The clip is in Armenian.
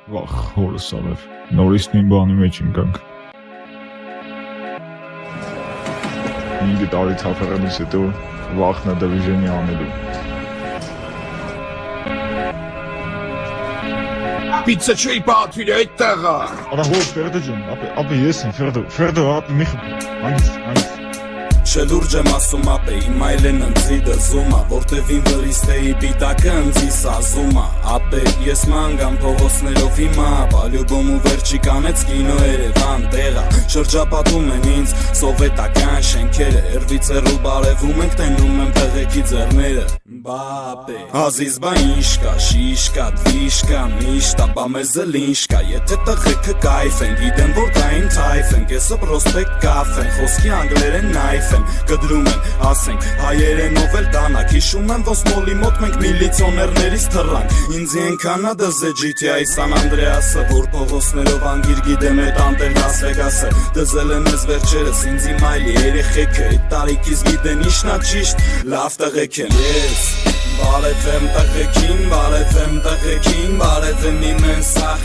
Վախ, հորս արև, նորից նույն բանի մեջ ընկանք։ 5 տարի թափեղանից հետո վախն է դվիժենի անելու։ Պիցա չի պատվիր այդ տեղը։ Արա հոր, Ֆերդո ջան, ապե ես եմ, Ֆերդո, ապե մի հանգիստ։ Չէ լուրջ եմ ասում ապե, իմ այլեն ընձի դզումա, որտև իմ վրիստեի պիտակը ընձի սազումա, ապե ես մանգամ փողոցներով հիմա, բալյուբոմ ու վերջի կանեց կինո Երևան տեղա, շրջապատում են ինձ սովետական շենքերը, երվից երու բարևում ենք տենում եմ փեղեքի ձեռները, բապե, ազիզ բա ինչ կա, շիշ կա, դվիշ կա, միշտ ա, բա մեզ էլ ինչ կա, եթե տղեքը կայֆ են, գիտեմ որ դա իմ թայֆ են, կեսը պրոսպեկտ կաֆ են, խոսքի անգլերեն նայֆ են, կդրում են, ասենք, հայերենով էլ տանակ, հիշում եմ ոնց մոլի մոտ մենք միլիցիոներներից թռանք, ինձի ենքան ա դզե GTA San Andreas-ը, որ փողոցներով անգիր գիտեմ էտ անտեր Las Vegas-ը, դզել են ես վերջերս, ինձի մայլի երեխեքը, էտ տարիքից գիտեն իշն ա ճիշտ, լավ տղեք են, ես բարև եմ տղեքին, բարև եմ իմ են սախ